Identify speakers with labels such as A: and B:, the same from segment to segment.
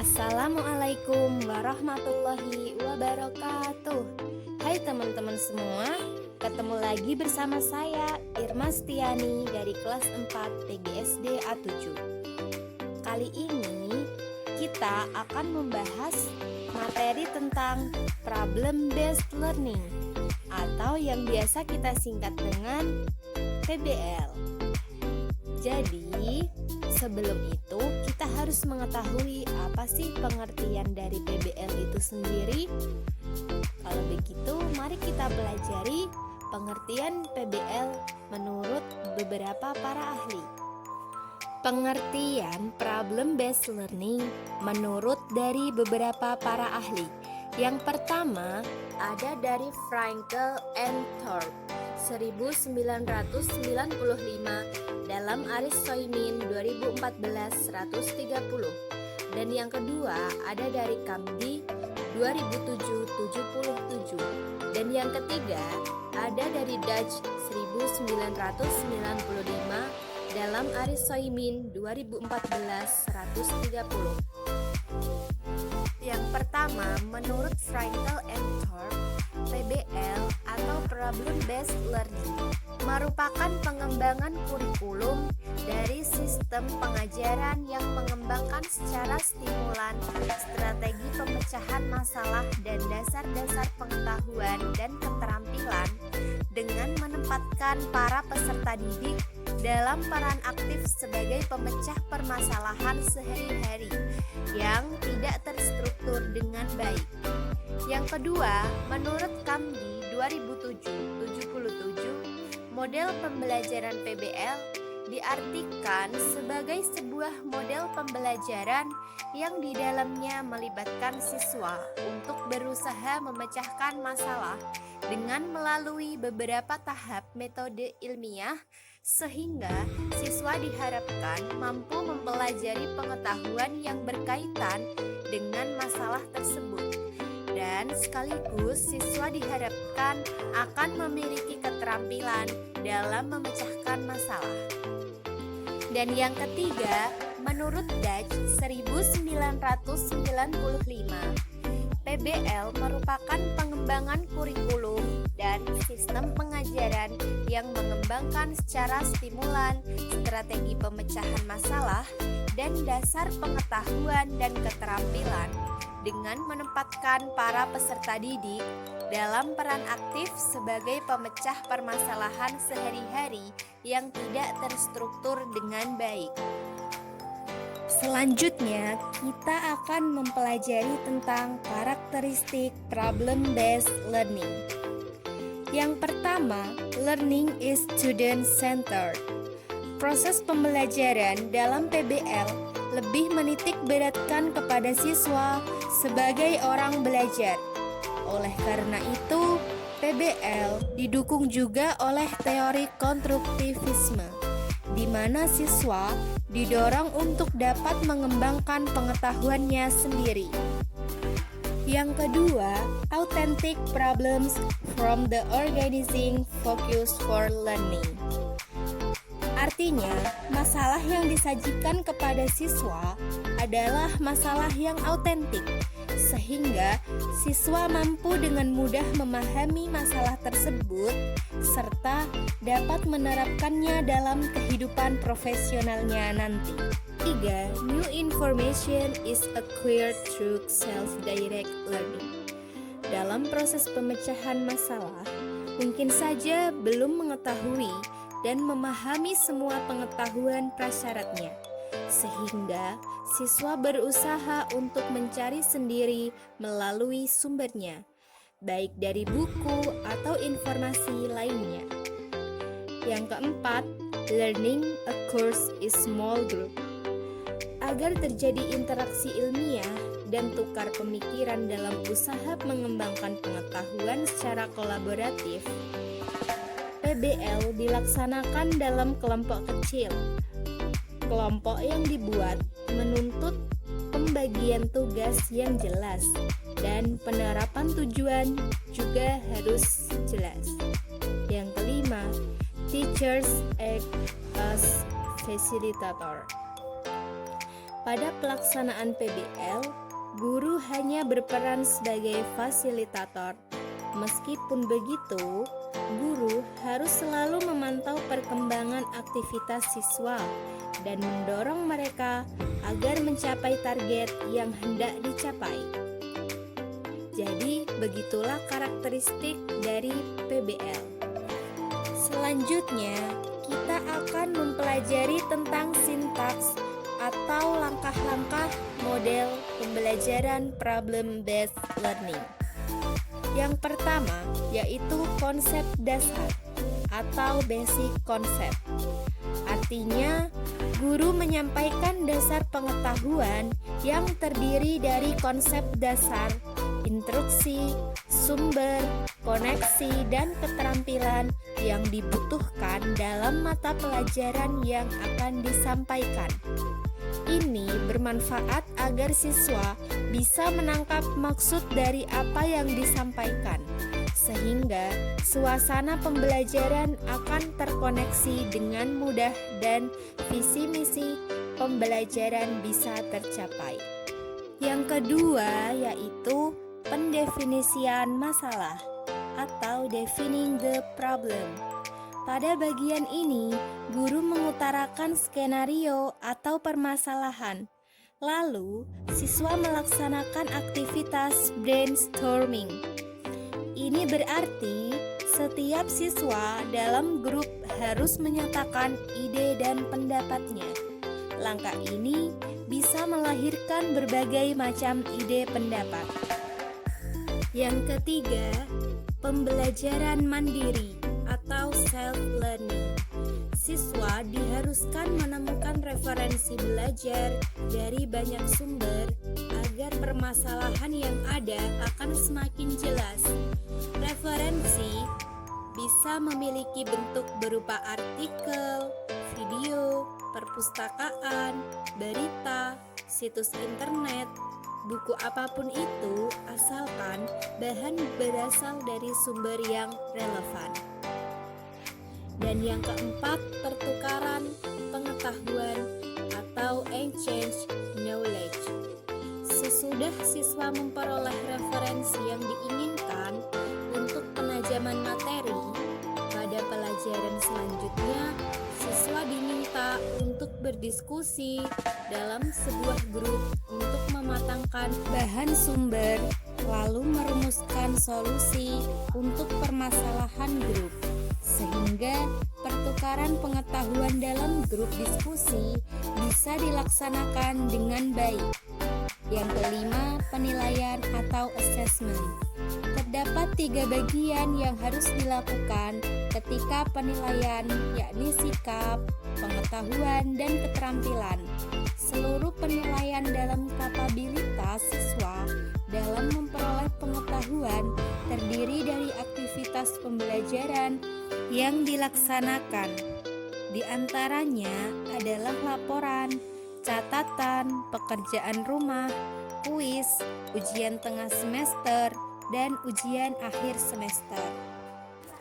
A: Assalamualaikum warahmatullahi wabarakatuh. Hai teman-teman semua, ketemu lagi bersama saya Irma Stiani dari kelas 4 PGSD A7. Kali ini kita akan membahas materi tentang problem based learning atau yang biasa kita singkat dengan PBL. Jadi, sebelum itu kita harus mengetahui apa sih pengertian dari PBL itu sendiri. Kalau begitu, mari kita pelajari pengertian PBL menurut beberapa para ahli. Pengertian problem based learning menurut dari beberapa para ahli. Yang pertama ada dari Frankel and Thorpe 1995 dalam Aris Soymin 2014-130, dan yang kedua ada dari Kamdi 2007-77, dan yang ketiga ada dari Dutch 1995 dalam Aris Soymin 2014-130. Yang pertama, menurut Frankel and Thorpe, PBL atau Problem Based Learning merupakan pengembangan kurikulum dari sistem pengajaran yang mengembangkan secara stimulan strategi pemecahan masalah dan dasar-dasar pengetahuan dan keterampilan dengan menempatkan para peserta didik dalam peran aktif sebagai pemecah permasalahan sehari-hari yang tidak terstruktur dengan baik. Yang kedua, menurut Kamdi 2007-77, model pembelajaran PBL diartikan sebagai sebuah model pembelajaran yang di dalamnya melibatkan siswa untuk berusaha memecahkan masalah dengan melalui beberapa tahap metode ilmiah, sehingga siswa diharapkan mampu mempelajari pengetahuan yang berkaitan dengan masalah tersebut, dan sekaligus siswa diharapkan akan memiliki keterampilan dalam memecahkan masalah. Dan yang ketiga, menurut Dutch 1995, PBL merupakan pengembangan kurikulum dan sistem pengajaran yang mengembangkan secara stimulan strategi pemecahan masalah dan dasar pengetahuan dan keterampilan dengan menempatkan para peserta didik dalam peran aktif sebagai pemecah permasalahan sehari-hari yang tidak terstruktur dengan baik. Selanjutnya, kita akan mempelajari tentang karakteristik problem-based learning. Yang pertama, learning is student-centered. Proses pembelajaran dalam PBL lebih menitik beratkan kepada siswa sebagai orang belajar. Oleh karena itu, PBL didukung juga oleh teori konstruktivisme, di mana siswa didorong untuk dapat mengembangkan pengetahuannya sendiri. Yang kedua, authentic problems from the organizing focus for learning. Artinya, masalah yang disajikan kepada siswa adalah masalah yang autentik, sehingga siswa mampu dengan mudah memahami masalah tersebut serta dapat menerapkannya dalam kehidupan profesionalnya nanti. 3. New information is acquired through self-direct learning. Dalam proses pemecahan masalah, mungkin saja belum mengetahui dan memahami semua pengetahuan prasyaratnya, sehingga siswa berusaha untuk mencari sendiri melalui sumbernya, baik dari buku atau informasi lainnya. Yang keempat, learning occurs in small group. Agar terjadi interaksi ilmiah dan tukar pemikiran dalam usaha mengembangkan pengetahuan secara kolaboratif, PBL dilaksanakan dalam kelompok kecil. Kelompok yang dibuat menuntut pembagian tugas yang jelas dan penerapan tujuan juga harus jelas. Yang kelima, teachers act as facilitator. Pada pelaksanaan PBL, guru hanya berperan sebagai fasilitator. Meskipun begitu, guru harus selalu memantau perkembangan aktivitas siswa dan mendorong mereka agar mencapai target yang hendak dicapai. Jadi, begitulah karakteristik dari PBL. Selanjutnya, kita akan mempelajari tentang sintaks atau langkah-langkah model pembelajaran problem-based learning. Yang pertama yaitu konsep dasar atau basic concept. Artinya, guru menyampaikan dasar pengetahuan yang terdiri dari konsep dasar, instruksi, sumber, koneksi, dan keterampilan yang dibutuhkan dalam mata pelajaran yang akan disampaikan. Ini bermanfaat agar siswa bisa menangkap maksud dari apa yang disampaikan, sehingga suasana pembelajaran akan terkoneksi dengan mudah dan visi misi pembelajaran bisa tercapai. Yang kedua yaitu pendefinisian masalah atau defining the problem. Pada bagian ini, guru mengutarakan skenario atau permasalahan. Lalu, siswa melaksanakan aktivitas brainstorming. Ini berarti setiap siswa dalam grup harus menyatakan ide dan pendapatnya. Langkah ini bisa melahirkan berbagai macam ide pendapat. Yang ketiga, pembelajaran mandiri atau self-learning. Siswa diharuskan menemukan referensi belajar dari banyak sumber agar permasalahan yang ada akan semakin jelas. Referensi bisa memiliki bentuk berupa artikel, video, perpustakaan, berita, situs internet, buku apapun itu, asalkan bahan berasal dari sumber yang relevan. Dan yang keempat, pertukaran pengetahuan atau exchange knowledge. Sesudah siswa memperoleh referensi yang diinginkan untuk penajaman materi, pada pelajaran selanjutnya siswa diminta untuk berdiskusi dalam sebuah grup untuk mematangkan bahan sumber, lalu merumuskan solusi untuk permasalahan grup, sehingga pertukaran pengetahuan dalam grup diskusi bisa dilaksanakan dengan baik. Yang kelima, penilaian atau assessment. Terdapat 3 bagian yang harus dilakukan ketika penilaian, yakni sikap, pengetahuan, dan keterampilan. Seluruh penilaian dalam kapabilitas siswa dalam memperoleh pengetahuan terdiri dari aktivitas pembelajaran yang dilaksanakan. Di antaranya adalah laporan, catatan, pekerjaan rumah, kuis, ujian tengah semester, dan ujian akhir semester.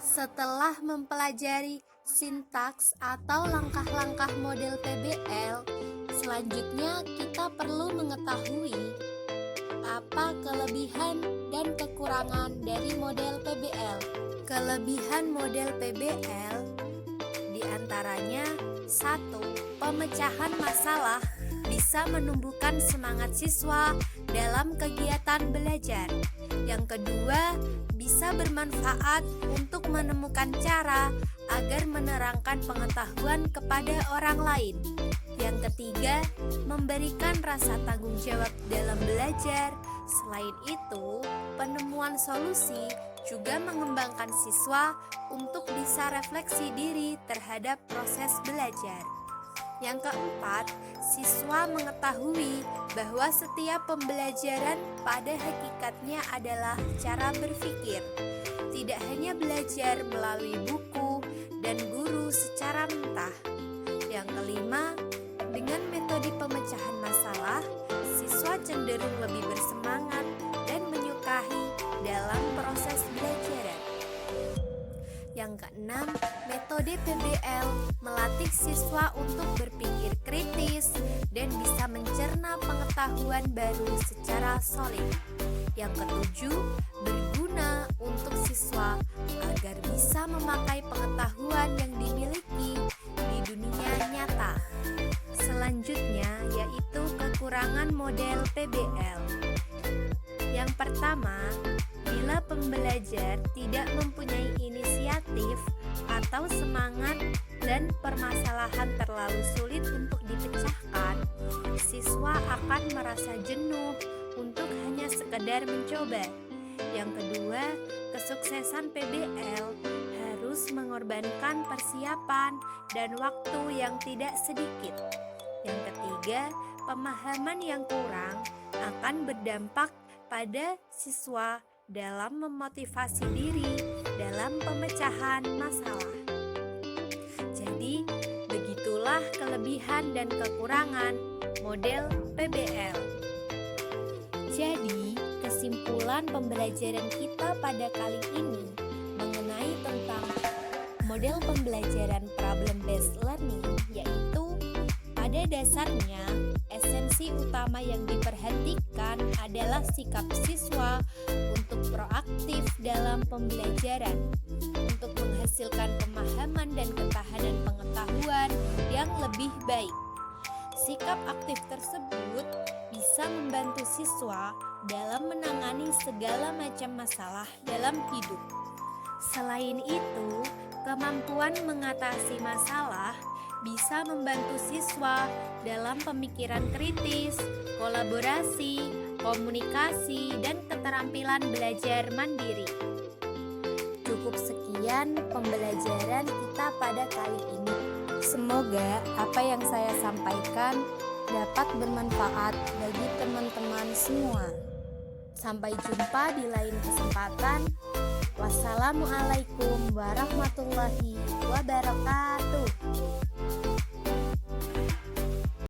A: Setelah mempelajari sintaks atau langkah-langkah model PBL, selanjutnya kita perlu mengetahui apa kelebihan dan kekurangan dari model PBL. Kelebihan model PBL diantaranya 1. Pemecahan masalah bisa menumbuhkan semangat siswa dalam kegiatan belajar. Yang kedua, bisa bermanfaat untuk menemukan cara agar menerangkan pengetahuan kepada orang lain. Yang ketiga, memberikan rasa tanggung jawab dalam belajar. Selain itu, penemuan solusi juga mengembangkan siswa untuk bisa refleksi diri terhadap proses belajar. Yang keempat, siswa mengetahui bahwa setiap pembelajaran pada hakikatnya adalah cara berpikir. Tidak hanya belajar melalui buku dan guru secara mentah. Yang kelima, dengan metode pemecahan masalah, siswa cenderung lebih bersemangat dan menyukai dalam proses belajar. Yang keenam, metode Metode PBL melatih siswa untuk berpikir kritis dan bisa mencerna pengetahuan baru secara solid. Yang ketujuh, berguna untuk siswa agar bisa memakai pengetahuan yang dimiliki di dunia nyata. Selanjutnya yaitu kekurangan model PBL. Yang pertama, bila pembelajar tidak mempunyai inisiatif atau semangat dan permasalahan terlalu sulit untuk dipecahkan, siswa akan merasa jenuh untuk hanya sekedar mencoba. Yang kedua, kesuksesan PBL harus mengorbankan persiapan dan waktu yang tidak sedikit. Yang ketiga, pemahaman yang kurang akan berdampak pada siswa dalam memotivasi diri dalam pemecahan masalah. Jadi, begitulah kelebihan dan kekurangan model PBL. Jadi, kesimpulan pembelajaran kita pada kali ini mengenai tentang model pembelajaran problem-based learning, yaitu pada dasarnya esensi utama yang diperhatikan adalah sikap siswa untuk proaktif dalam pembelajaran, untuk menghasilkan pemahaman dan ketahanan pengetahuan yang lebih baik. Sikap aktif tersebut bisa membantu siswa dalam menangani segala macam masalah dalam hidup. Selain itu, kemampuan mengatasi masalah bisa membantu siswa dalam pemikiran kritis, kolaborasi, komunikasi, dan keterampilan belajar mandiri. Cukup sekian pembelajaran kita pada kali ini. Semoga apa yang saya sampaikan dapat bermanfaat bagi teman-teman semua. Sampai jumpa di lain kesempatan. Wassalamualaikum warahmatullahi wabarakatuh.